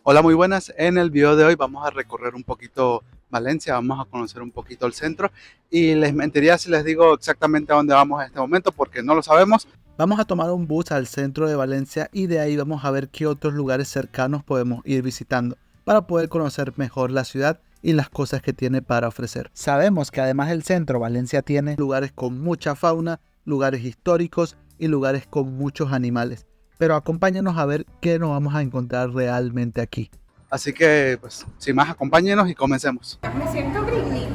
Hola, muy buenas. En el video de hoy vamos a recorrer un poquito Valencia, vamos a conocer un poquito el centro y les mentiría si les digo exactamente a dónde vamos en este momento porque no lo sabemos. Vamos a tomar un bus al centro de Valencia y de ahí vamos a ver qué otros lugares cercanos podemos ir visitando para poder conocer mejor la ciudad y las cosas que tiene para ofrecer. Sabemos que además del centro, Valencia tiene lugares con mucha fauna, lugares históricos y lugares con muchos animales. Pero acompáñanos a ver qué nos vamos a encontrar realmente aquí. Así que, pues, sin más, acompáñenos y comencemos. Me siento Britney.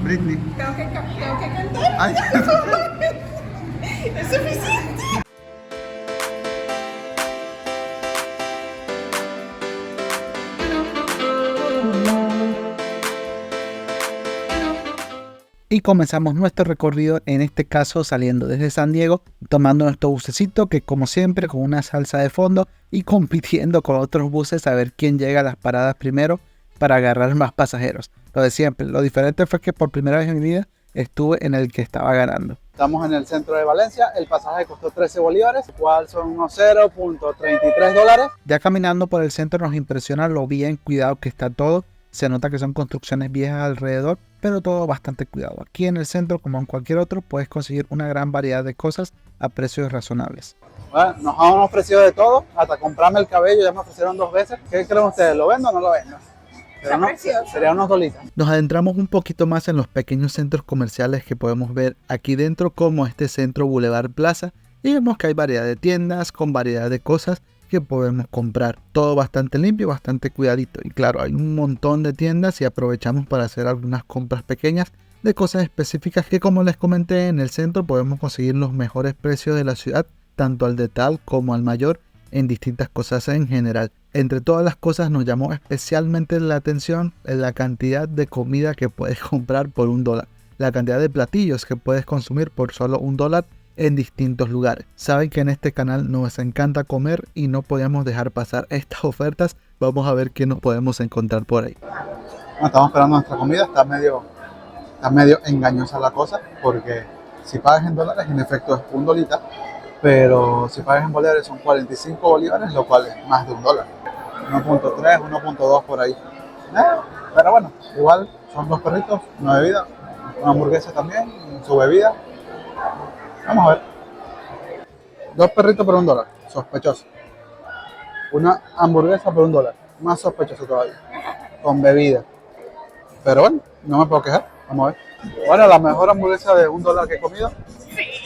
Britney. Tengo que cantar. Ay. Es suficiente. Y comenzamos nuestro recorrido, en este caso saliendo desde San Diego, tomando nuestro bucecito que como siempre con una salsa de fondo y compitiendo con otros buses a ver quién llega a las paradas primero para agarrar más pasajeros. Lo de siempre, lo diferente fue que por primera vez en mi vida estuve en el que estaba ganando. Estamos en el centro de Valencia, el pasaje costó 13 bolívares, igual son unos $0.33. Ya caminando por el centro nos impresiona lo bien cuidado que está todo. Se nota que son construcciones viejas alrededor, pero todo bastante cuidado. Aquí en el centro, como en cualquier otro, puedes conseguir una gran variedad de cosas a precios razonables. Bueno, nos han ofrecido de todo, hasta comprarme el cabello ya me ofrecieron 2 veces. ¿Qué creen ustedes? ¿Lo vendo o no lo vendo? Sería unos dolitas. Nos adentramos un poquito más en los pequeños centros comerciales que podemos ver aquí dentro, como este centro Boulevard Plaza, y vemos que hay variedad de tiendas con variedad de cosas que podemos comprar. Todo bastante limpio, bastante cuidadito. Y claro, hay un montón de tiendas y aprovechamos para hacer algunas compras pequeñas de cosas específicas que, como les comenté, en el centro podemos conseguir los mejores precios de la ciudad, tanto al detal como al mayor, en distintas cosas en general. Entre todas las cosas nos llamó especialmente la atención la cantidad de comida que puedes comprar por $1. La cantidad de platillos que puedes consumir por solo $1 en distintos lugares. Saben que en este canal nos encanta comer y no podíamos dejar pasar estas ofertas. Vamos a ver qué nos podemos encontrar por ahí. Bueno, estamos esperando nuestra comida. Está medio engañosa la cosa, porque si pagas en dólares en efecto es $1, pero si pagas en bolívares son 45 bolívares, lo cual es más de $1. 1.3, 1.2 por ahí. Pero bueno, igual son 2 perritos, una bebida, una hamburguesa también, su bebida. Vamos a ver. 2 perritos por $1, sospechoso. Una hamburguesa por $1, más sospechoso todavía. Con bebida. Pero bueno, no me puedo quejar. Vamos a ver. Bueno, la mejor hamburguesa de $1 que he comido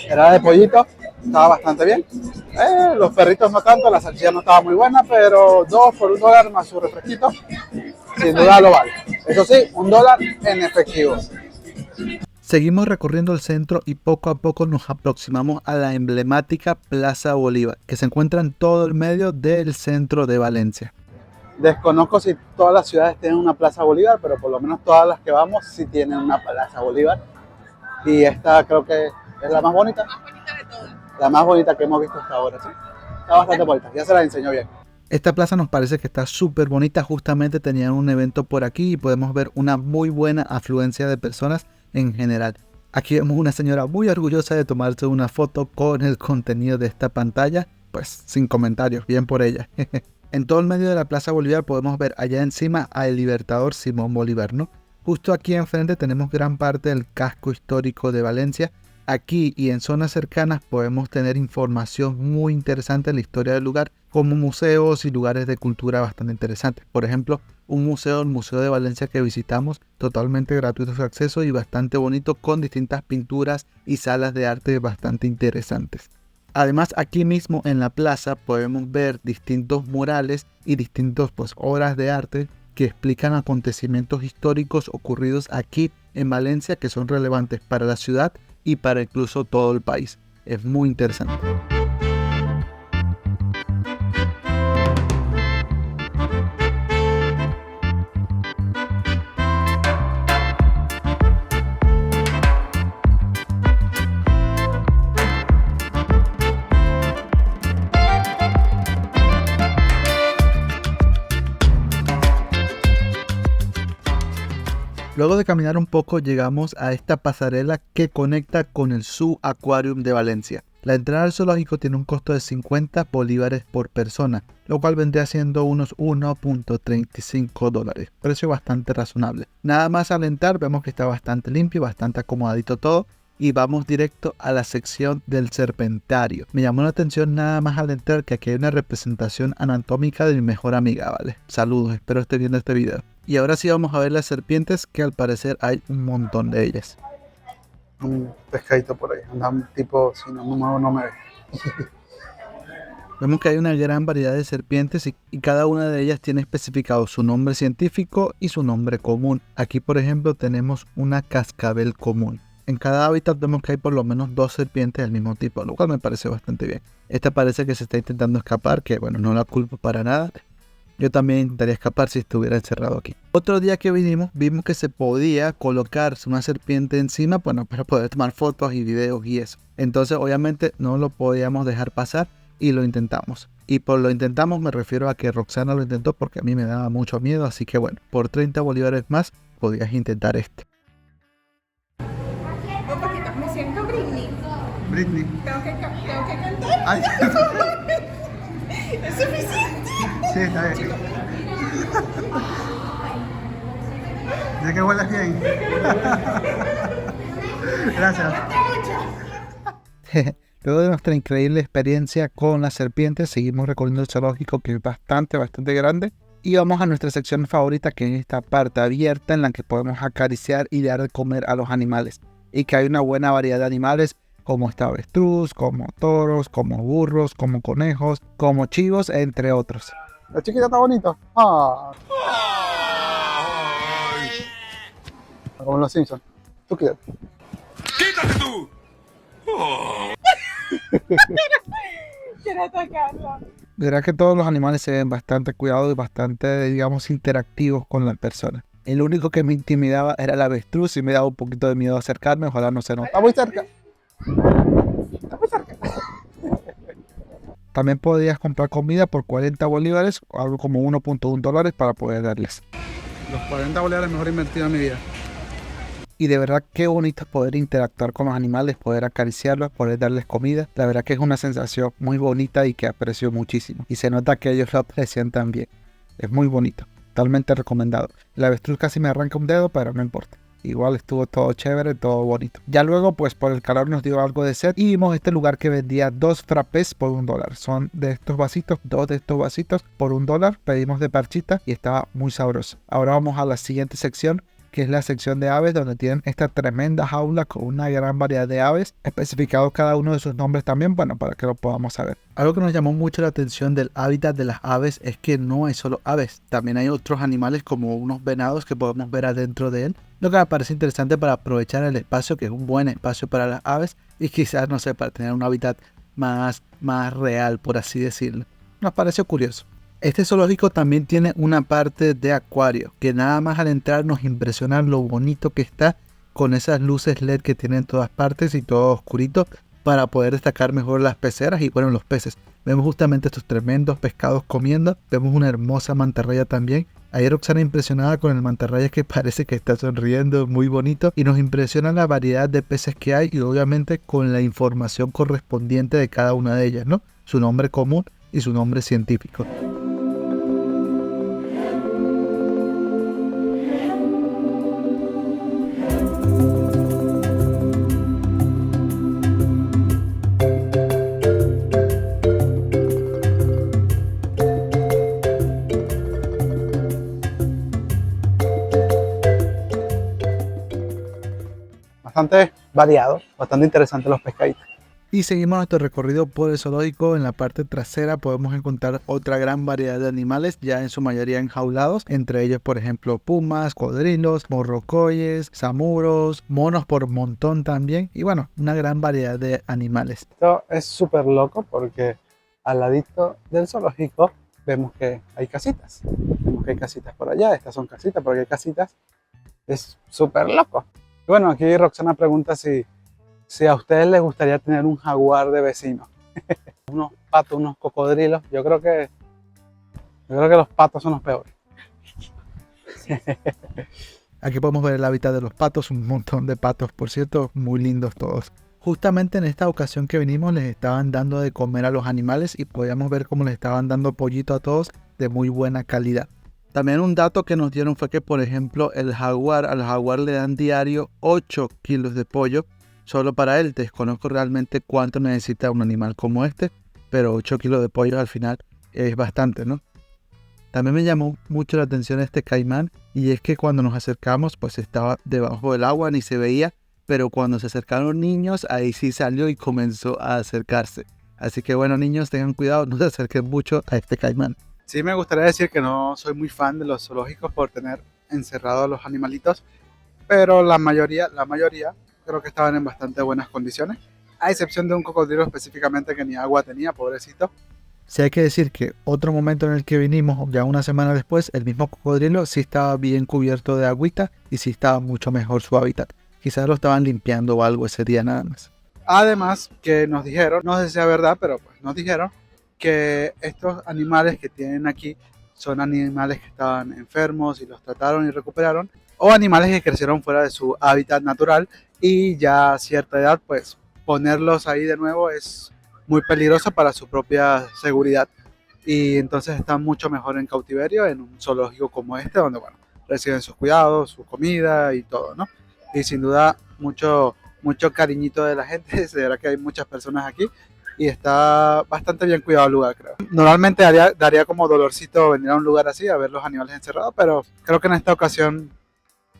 era de pollito. Estaba bastante bien. Los perritos no tanto, la salchicha no estaba muy buena, pero 2 por $1 más su refresquito, sin duda lo vale. Eso sí, $1 en efectivo. Seguimos recorriendo el centro y poco a poco nos aproximamos a la emblemática Plaza Bolívar, que se encuentra en todo el medio del centro de Valencia. Desconozco si todas las ciudades tienen una Plaza Bolívar, pero por lo menos todas las que vamos sí tienen una Plaza Bolívar. Y esta creo que es la más bonita. La más bonita de todas. La más bonita que hemos visto hasta ahora, ¿sí? Está bastante bonita, ya se la enseñó bien. Esta plaza nos parece que está súper bonita, justamente tenían un evento por aquí y podemos ver una muy buena afluencia de personas en general. Aquí vemos una señora muy orgullosa de tomarse una foto con el contenido de esta pantalla, pues sin comentarios, bien por ella. En todo el medio de la Plaza Bolívar podemos ver allá encima al Libertador Simón Bolívar, ¿no? Justo aquí enfrente tenemos gran parte del casco histórico de Valencia. Aquí y en zonas cercanas podemos tener información muy interesante de la historia del lugar, como museos y lugares de cultura bastante interesantes. Por ejemplo, un museo, el Museo de Valencia que visitamos, totalmente gratuito su acceso y bastante bonito, con distintas pinturas y salas de arte bastante interesantes. Además, aquí mismo en la plaza podemos ver distintos murales y distintas obras de arte que explican acontecimientos históricos ocurridos aquí en Valencia que son relevantes para la ciudad y para incluso todo el país. Es muy interesante. Luego de caminar un poco llegamos a esta pasarela que conecta con el Zoo Aquarium de Valencia. La entrada al zoológico tiene un costo de 50 bolívares por persona, lo cual vendría siendo unos 1.35 dólares. Precio bastante razonable. Nada más al entrar vemos que está bastante limpio, bastante acomodadito todo. Y vamos directo a la sección del serpentario. Me llamó la atención nada más al entrar que aquí hay una representación anatómica de mi mejor amiga, ¿vale? Saludos, espero esté viendo este video. Y ahora sí vamos a ver las serpientes, que al parecer hay un montón de ellas. Un pescadito por ahí, anda un tipo, si no me muevo no me ve. Vemos que hay una gran variedad de serpientes y cada una de ellas tiene especificado su nombre científico y su nombre común. Aquí por ejemplo tenemos una cascabel común. En cada hábitat vemos que hay por lo menos 2 serpientes del mismo tipo, lo cual me parece bastante bien. Esta parece que se está intentando escapar, que bueno, no la culpo para nada. Yo también intentaría escapar si estuviera encerrado aquí. Otro día que vinimos, vimos que se podía colocarse una serpiente encima, bueno, para poder tomar fotos y videos y eso. Entonces obviamente no lo podíamos dejar pasar y lo intentamos. Y por lo intentamos me refiero a que Roxana lo intentó porque a mí me daba mucho miedo, así que bueno, por 30 bolívares más podías intentar este. Un poquito, me siento Britney. Britney. Tengo que cantar. Ay, ¿Es suficiente? sí, está bien. Dice que hueles bien. Gracias. Luego de nuestra increíble experiencia con las serpientes, seguimos recorriendo el zoológico, que es bastante grande. Y vamos a nuestra sección favorita, que es esta parte abierta en la que podemos acariciar y dar de comer a los animales. Y que hay una buena variedad de animales, como esta avestruz, como toros, como burros, como conejos, como chivos, entre otros. La chiquita está bonito. Ah. Como en los Simpsons. Tú quédate. ¡Quítate tú! Quiero tocarla. Verá que todos los animales se ven bastante cuidados y bastante, digamos, interactivos con la persona. El único que me intimidaba era el avestruz y me daba un poquito de miedo acercarme, ojalá no se note. Está muy cerca. Está muy cerca. También podías comprar comida por 40 bolívares, algo como 1.1 dólares para poder darles. Los 40 bolívares mejor invertido en mi vida. Y de verdad qué bonito es poder interactuar con los animales, poder acariciarlos, poder darles comida. La verdad que es una sensación muy bonita y que aprecio muchísimo. Y se nota que ellos lo aprecian también. Es muy bonito, totalmente recomendado. El avestruz casi me arranca un dedo, pero no importa. Igual estuvo todo chévere, todo bonito. Ya luego, pues por el calor nos dio algo de sed y vimos este lugar que vendía 2 frappés por $1. Son de estos vasitos, 2 de estos vasitos por $1. Pedimos de parchita y estaba muy sabroso. Ahora vamos a la siguiente sección, que es la sección de aves, donde tienen esta tremenda jaula con una gran variedad de aves, especificados cada uno de sus nombres también, bueno, para que lo podamos saber. Algo que nos llamó mucho la atención del hábitat de las aves es que no hay solo aves, también hay otros animales como unos venados que podemos ver adentro de él, lo que me parece interesante para aprovechar el espacio, que es un buen espacio para las aves, y quizás, no sé, para tener un hábitat más real, por así decirlo. Nos pareció curioso. Este zoológico también tiene una parte de acuario, que nada más al entrar nos impresiona lo bonito que está, con esas luces LED que tiene en todas partes y todo oscurito, para poder destacar mejor las peceras y bueno, los peces. Vemos justamente estos tremendos pescados comiendo, vemos una hermosa mantarraya también. Ahí Roxana impresionada con el mantarraya, que parece que está sonriendo, muy bonito, y nos impresiona la variedad de peces que hay y obviamente con la información correspondiente de cada una de ellas, ¿no? Su nombre común y su nombre científico. Bastante variado, bastante interesante los pescaditos. Y seguimos nuestro recorrido por el zoológico. En la parte trasera podemos encontrar otra gran variedad de animales, ya en su mayoría enjaulados, entre ellos por ejemplo pumas, cocodrilos, morrocoyes, zamuros, monos por montón también, y bueno, una gran variedad de animales. Esto es súper loco porque al ladito del zoológico vemos que hay casitas. Vemos que hay casitas por allá, estas son casitas, porque hay casitas. Es súper loco. Y bueno, aquí Roxana pregunta si a ustedes les gustaría tener un jaguar de vecino. Unos patos, unos cocodrilos. Yo creo que los patos son los peores. Aquí podemos ver el hábitat de los patos, un montón de patos, por cierto, muy lindos todos. Justamente en esta ocasión que vinimos les estaban dando de comer a los animales y podíamos ver cómo les estaban dando pollito a todos de muy buena calidad. También un dato que nos dieron fue que, por ejemplo, al jaguar le dan diario 8 kilos de pollo solo para él. Desconozco realmente cuánto necesita un animal como este, pero 8 kilos de pollo al final es bastante, ¿no? También me llamó mucho la atención este caimán, y es que cuando nos acercamos pues estaba debajo del agua, ni se veía, pero cuando se acercaron niños ahí sí salió y comenzó a acercarse. Así que bueno, niños, tengan cuidado, no se acerquen mucho a este caimán. Sí, me gustaría decir que no soy muy fan de los zoológicos por tener encerrados a los animalitos, pero la mayoría creo que estaban en bastante buenas condiciones, a excepción de un cocodrilo específicamente que ni agua tenía, pobrecito. Sí, hay que decir que otro momento en el que vinimos, ya una semana después, el mismo cocodrilo sí estaba bien cubierto de agüita y sí estaba mucho mejor su hábitat. Quizás lo estaban limpiando o algo ese día nada más. Además que nos dijeron, no sé si es verdad, pero pues nos dijeron que estos animales que tienen aquí son animales que estaban enfermos y los trataron y recuperaron, o animales que crecieron fuera de su hábitat natural y ya a cierta edad pues ponerlos ahí de nuevo es muy peligroso para su propia seguridad, y entonces están mucho mejor en cautiverio en un zoológico como este, donde bueno, reciben sus cuidados, su comida y todo, ¿no? Y sin duda mucho cariñito de la gente, se verá que hay muchas personas aquí y está bastante bien cuidado el lugar, creo. Normalmente daría como dolorcito venir a un lugar así a ver los animales encerrados, pero creo que en esta ocasión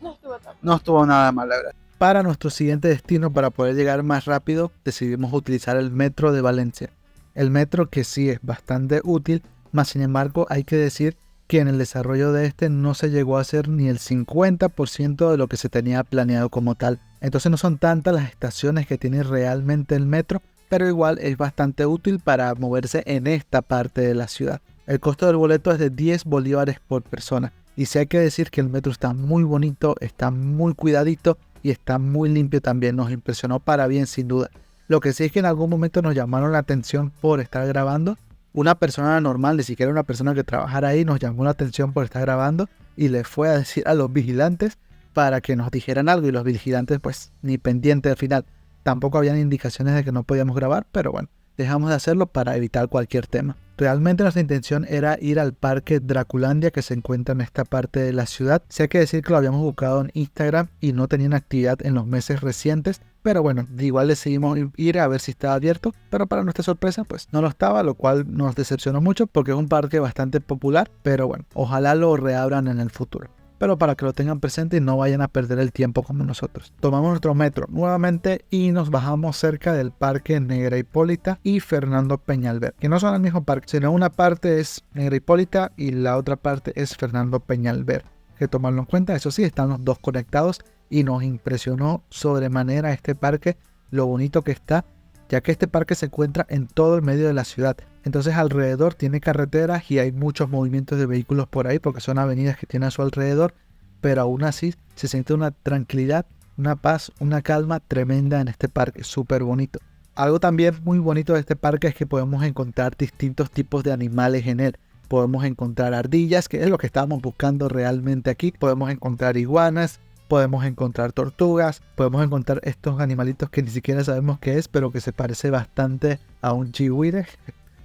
No estuvo tan. no estuvo nada mal, la verdad. Para nuestro siguiente destino, para poder llegar más rápido, decidimos utilizar el metro de Valencia. El metro que sí es bastante útil, mas sin embargo hay que decir que en el desarrollo de este no se llegó a hacer ni el 50% de lo que se tenía planeado como tal. Entonces no son tantas las estaciones que tiene realmente el metro, pero igual es bastante útil para moverse en esta parte de la ciudad. El costo del boleto es de 10 bolívares por persona. Y sí hay que decir que el metro está muy bonito, está muy cuidadito y está muy limpio también. Nos impresionó para bien, sin duda. Lo que sí es que en algún momento nos llamaron la atención por estar grabando. Una persona normal, ni siquiera una persona que trabajara ahí, nos llamó la atención por estar grabando y le fue a decir a los vigilantes para que nos dijeran algo, y los vigilantes pues ni pendientes al final. Tampoco habían indicaciones de que no podíamos grabar, pero bueno, dejamos de hacerlo para evitar cualquier tema. Realmente nuestra intención era ir al parque Draculandia, que se encuentra en esta parte de la ciudad. Sí hay que decir que lo habíamos buscado en Instagram y no tenían actividad en los meses recientes, pero bueno, igual decidimos ir a ver si estaba abierto, pero para nuestra sorpresa pues no lo estaba, lo cual nos decepcionó mucho porque es un parque bastante popular, pero bueno, ojalá lo reabran en el futuro. Pero para que lo tengan presente y no vayan a perder el tiempo como nosotros. Tomamos nuestro metro nuevamente y nos bajamos cerca del Parque Negra Hipólita y Fernando Peñalver, que no son el mismo parque, sino una parte es Negra Hipólita y la otra parte es Fernando Peñalver. Hay que tomarlo en cuenta, eso sí, están los dos conectados y nos impresionó sobremanera este parque, lo bonito que está, ya que este parque se encuentra en todo el medio de la ciudad. Entonces alrededor tiene carreteras y hay muchos movimientos de vehículos por ahí porque son avenidas que tiene a su alrededor, pero aún así se siente una tranquilidad, una paz, una calma tremenda en este parque, súper bonito. Algo también muy bonito de este parque es que podemos encontrar distintos tipos de animales en él. Podemos encontrar ardillas, que es lo que estábamos buscando realmente aquí. Podemos encontrar iguanas, podemos encontrar tortugas, podemos encontrar estos animalitos que ni siquiera sabemos qué es, pero que se parece bastante a un chigüire.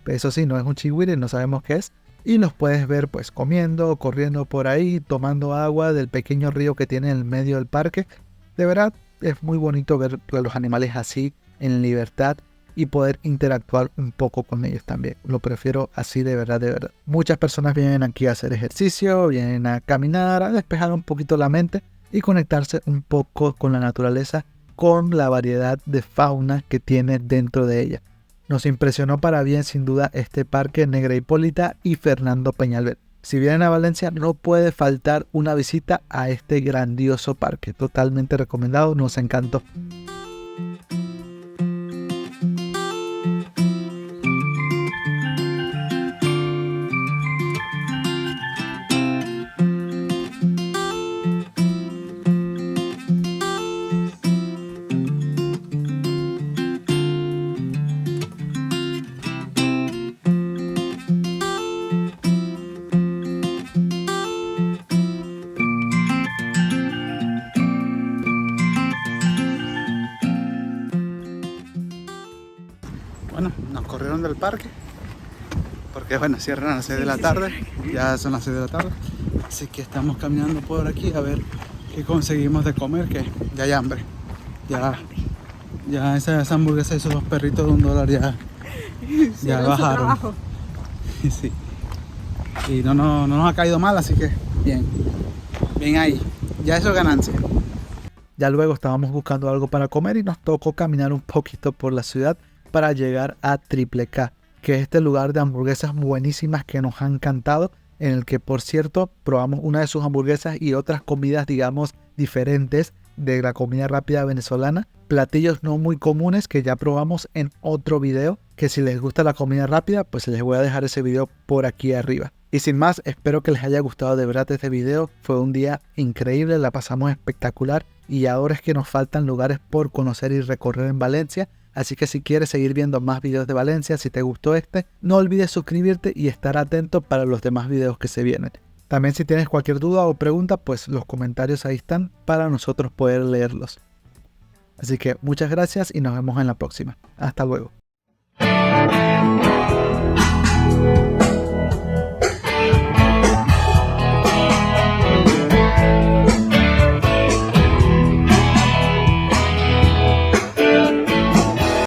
Eso sí, no es un chigüire, no sabemos qué es. Y los puedes ver pues comiendo, corriendo por ahí, tomando agua del pequeño río que tiene en el medio del parque. De verdad, es muy bonito ver a los animales así, en libertad, y poder interactuar un poco con ellos también. Lo prefiero así, de verdad, de verdad. Muchas personas vienen aquí a hacer ejercicio, vienen a caminar, a despejar un poquito la mente y conectarse un poco con la naturaleza, con la variedad de fauna que tiene dentro de ella. Nos impresionó para bien sin duda este parque Negra Hipólita y Fernando Peñalver. Si vienen a Valencia no puede faltar una visita a este grandioso parque, totalmente recomendado, nos encantó. parque. Porque bueno, cierran a las 6 de la tarde. Ya son las 6 de la tarde. Así que estamos caminando por aquí a ver qué conseguimos de comer, que ya hay hambre. Ya esa hamburguesa y esos dos perritos de $1 ya bajaron. Sí. Y no nos ha caído mal, así que bien. Bien ahí. Ya eso es ganancia. Ya luego estábamos buscando algo para comer y nos tocó caminar un poquito por la ciudad para llegar a Triple K, que es este lugar de hamburguesas buenísimas que nos han encantado, en el que por cierto probamos una de sus hamburguesas y otras comidas, digamos, diferentes de la comida rápida venezolana, platillos no muy comunes que ya probamos en otro video, que si les gusta la comida rápida pues les voy a dejar ese video por aquí arriba. Y sin más, espero que les haya gustado de verdad este video. Fue un día increíble, la pasamos espectacular y ahora es que nos faltan lugares por conocer y recorrer en Valencia. Así que si quieres seguir viendo más videos de Valencia, si te gustó este, no olvides suscribirte y estar atento para los demás videos que se vienen. También si tienes cualquier duda o pregunta, pues los comentarios ahí están para nosotros poder leerlos. Así que muchas gracias y nos vemos en la próxima. Hasta luego.